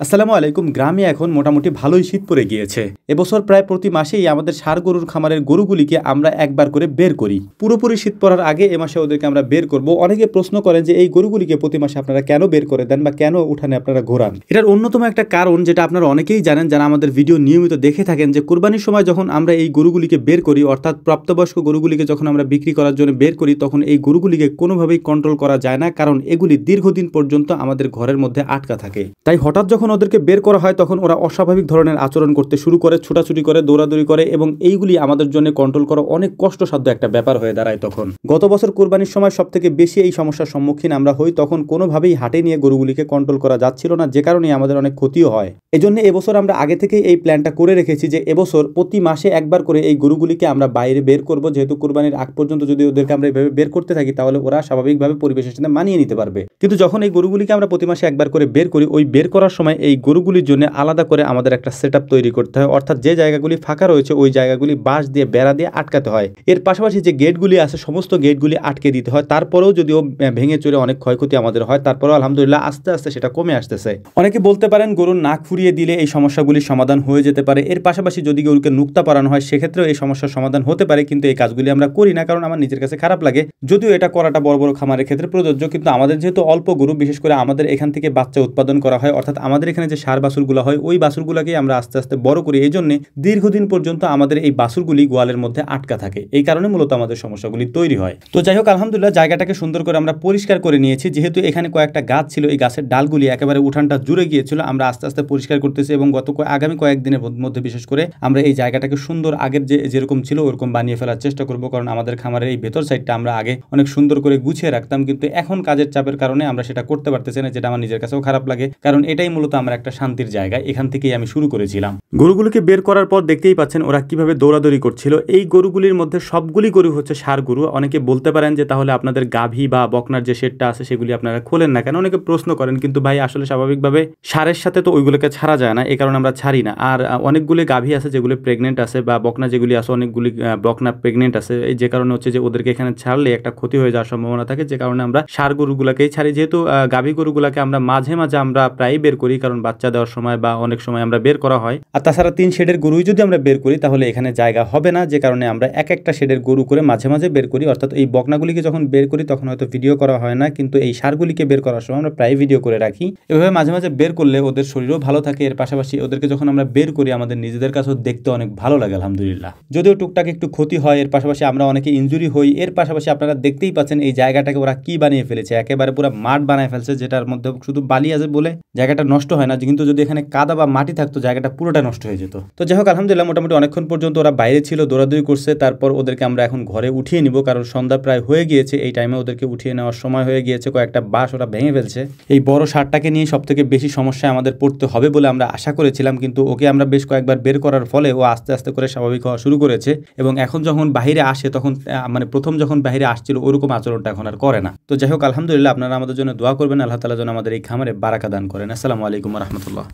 আসসালামু আলাইকুম। গ্রামে এখন মোটামুটি ভালোই শীত পড়ে গিয়েছে। এবছর প্রায় প্রতি মাসেই আমাদের ষাঁড় গরুর খামারের গরুগুলিকে আমরা একবার করে বের করি। পুরোপুরি শীত পড়ার আগে এ মাসে ওদেরকে আমরা বের করব। অনেকে প্রশ্ন করেন যে এই গরুগুলিকে প্রতি মাসে আপনারা কেন বের করে দেন বা কেন উঠানে আপনারা ঘোরান। এটার অন্যতম একটা কারণ, যেটা আপনারা অনেকেই জানেন যারা আমাদের ভিডিও নিয়মিত দেখে থাকেন, যে কুরবানির সময় যখন আমরা এই গরুগুলিকে বের করি, অর্থাৎ প্রাপ্তবয়স্ক গরুগুলিকে যখন আমরা বিক্রি করার জন্য বের করি, তখন এই গরুগুলিকে কোনোভাবেই কন্ট্রোল করা যায় না, কারণ এগুলি দীর্ঘদিন পর্যন্ত আমাদের ঘরের মধ্যে আটকা থাকে। তাই হঠাৎ যখন ওদেরকে বের করা হয় তখন ওরা অস্বাভাবিক ধরনের আচরণ করতে শুরু করে, ছুটাছুটি করে, দৌড়াদৌড়ি করে, এবং এইগুলি আমাদের জন্য কন্ট্রোল করা অনেক কষ্টসাধ্য একটা ব্যাপার হয়ে দাঁড়ায়। তখন গত বছর কুরবানির সময় সব থেকে বেশি এই সমস্যার সম্মুখীন আমরা হই। তখন কোনোভাবেই হাটে নিয়ে গরুগুলিকে কন্ট্রোল করা যাচ্ছিল না, যে কারণে আমাদের অনেক ক্ষতিও হয়। এজন্য এবছর আমরা আগে থেকেই এই প্ল্যানটা করে রেখেছি যে এবছর প্রতি মাসে একবার করে এই গরুগুলিকে আমরা বাইরে বের করব। যেহেতু কুরবানির আগ পর্যন্ত যদি ওদেরকে আমরা এভাবে বের করতে থাকি, তাহলে ওরা স্বাভাবিকভাবে পরিবেশের সাথে মানিয়ে নিতে পারবে। কিন্তু যখন এই গরুগুলিকে আমরা প্রতি মাসে একবার করে বের করি, ওই বের করার সময় এই গরুগুলির জন্য আলাদা করে আমাদের একটা সেটআপ তৈরি করতে হয়। অর্থাৎ যে জায়গাগুলি ফাঁকা রয়েছে ওই জায়গাগুলি বাঁশ দিয়ে, বেড়া দিয়ে আটকাতে হয়। এর পাশাপাশি যে গেটগুলি আছে সমস্ত গেটগুলি আটকে দিতে হয়। তারপরেও যদিও ভেঙে চুরে অনেক ক্ষয়ক্ষতি আমাদের হয়, তারপরেও আলহামদুলিল্লাহ আস্তে আস্তে সেটা কমে আসতেছে। অনেকে বলতে পারেন গরুর নাক ফুরিয়ে দিলে এই সমস্যাগুলি সমাধান হয়ে যেতে পারে। এর পাশাপাশি যদি গরুকে নুক্তা পরানো হয় সেক্ষেত্রেও এই সমস্যার সমাধান হতে পারে, কিন্তু এই কাজগুলি আমরা করি না, কারণ আমার নিজের কাছে খারাপ লাগে। যদিও এটা করাটা বড় বড় খামারের ক্ষেত্রে প্রযোজ্য, কিন্তু আমাদের যেহেতু অল্প গরু, বিশেষ করে আমাদের এখান থেকে বাচ্চা উৎপাদন করা হয়, অর্থাৎ আমাদের এখানে যে ষাঁড় বাছুরগুলো হয় ওই বাছুরগুলোকে আমরা আস্তে আস্তে বড় করি। এই জন্য দীর্ঘদিন পর্যন্ত আমাদের এই বাছুরগুলি গোয়ালের মধ্যে আটকা থাকে। এই কারণে মূলত আমাদের সমস্যাগুলি তৈরি হয়। তো যাই হোক, আলহামদুলিল্লাহ জায়গাটাকে সুন্দর করে আমরা পরিষ্কার করে নিয়েছি। যেহেতু এখানে কয়েকটা গাছ ছিল, এই গাছের ডালগুলি একেবারে উঠানটা জুড়ে গিয়েছিল, আমরা আস্তে আস্তে পরিষ্কার করতেছি এবং আগামী কয়েকদিনের মধ্যে বিশেষ করে আমরা এই জায়গাটাকে সুন্দর আগের যেরকম ছিল ওরকম বানিয়ে ফেলার চেষ্টা করব। কারণ আমাদের খামারের এই ভেতর সাইডটা আমরা আগে অনেক সুন্দর করে গুছিয়ে রাখতাম, কিন্তু এখন কাজের চাপের কারণে আমরা সেটা করতে পারতেছি না, যেটা আমার নিজের কাছেও খারাপ লাগে। কারণ এটাই মূলত আমার একটা শান্তির জায়গা, এখান থেকেই আমি শুরু করেছিলাম। গরুগুলিকে বের করার পর দেখতেই পাচ্ছেন ওরা কিভাবে দৌড়াদৌড়ি করছিল। এই গরুগুলির মধ্যে সবগুলি গরু হচ্ছে ষাঁড় গরু। অনেকে বলতে পারেন যে তাহলে আপনাদের গাভী বা বকনার যে শেডটা আছে সেগুলি আপনারা খোলেন না কেন, অনেকে প্রশ্ন করেন। কিন্তু ভাই আসলে স্বাভাবিকভাবে ষাঁড়ের সাথে তো ওইগুলোকে ছাড়া যায় না, এই কারণে আমরা ছাড়ি না। আর অনেকগুলি গাভী আছে যেগুলি প্রেগনেন্ট আছে, বা বকনা যেগুলি আছে অনেকগুলি বকনা প্রেগনেন্ট আছে। এই যে কারণে হচ্ছে যে ওদেরকে এখানে ছাড়লে একটা ক্ষতি হয়ে যাওয়ার সম্ভাবনা থাকে, যে কারণে আমরা ষাঁড় গরুগুলাকেই ছাড়ি। যেহেতু গাভী গরুগুলাকে আমরা মাঝে মাঝে আমরা প্রায় বের করি, কারণ বাচ্চা দেওয়ার সময় বা অনেক সময় আমরা বের করা হয়। আর তাছাড়া 3 শেডের গরুই যদি আমরা বের করি তাহলে এখানে জায়গা হবে না, যে কারণে আমরা এক একটা শেডের গরু করে মাঝে মাঝে বের করি। অর্থাৎ এই বকনাগুলিকে যখন বের করি তখন হয়তো ভিডিও করা হয় না, কিন্তু এই ষাঁড়গুলিকে বের করার সময় আমরা প্রায় ভিডিও করে রাখি। এভাবে মাঝে মাঝে বের করলে ওদের শরীরও ভালো থাকে। এর পাশাপাশি ওদেরকে যখন আমরা বের করি আমাদের নিজেদের কাছেও দেখতে অনেক ভালো লাগে আলহামদুলিল্লাহ। যদিও টুকটাক একটু ক্ষতি হয়, এর পাশাপাশি আমরা অনেকে ইনজুরি হই। এর পাশাপাশি আপনারা দেখতেই পাচ্ছেন এই জায়গাটাকে ওরা কি বানিয়ে ফেলেছে, একেবারে পুরো মাঠ বানায় ফেলছে, যেটার মধ্যে শুধু বালি আছে বলে জায়গাটা নষ্ট হয় না, কিন্তু যদি এখানে কাদা বা মাটি থাকতো জায়গাটা পুরোটা নষ্ট হয়ে যেত। তো যাই হোক, আলহামদুলিল্লাহ মোটামুটি অনেকক্ষণ পর্যন্ত ওরা বাইরে ছিল, দৌড়াদৌড়ি করছে। তারপর ওদেরকে আমরা এখন ঘরে উঠিয়ে নিব, কারণ সন্ধ্যা প্রায় হয়ে গিয়েছে। এই টাইমে ওদেরকে উঠিয়ে নেওয়ার সময় হয়ে গিয়েছে। কয়েকটা বাঁশ ওরা ভেঙে ফেলছে। এই বড় ষাঁড়টাকে নিয়ে সব থেকে বেশি সমস্যায় আমাদের পড়তে হবে বলে আমরা আশা করেছিলাম, কিন্তু ওকে আমরা বেশ কয়েকবার বের করার ফলে ও আস্তে আস্তে করে স্বাভাবিক হওয়া শুরু করেছে, এবং এখন যখন বাহিরে আসে তখন মানে প্রথম যখন বাহিরে আসছিল ওরকম আচরণটা এখন আর করে না। তো যাই হোক, আলহামদুলিল্লাহ আপনারা আমাদের জন্য দোয়া করবেন, আল্লাহ তাআলা যেন আমাদের এই খামারে বারাকা দান করেন। আসসালামু আলাইকুম ওয়া রাহমাতুল্লাহ।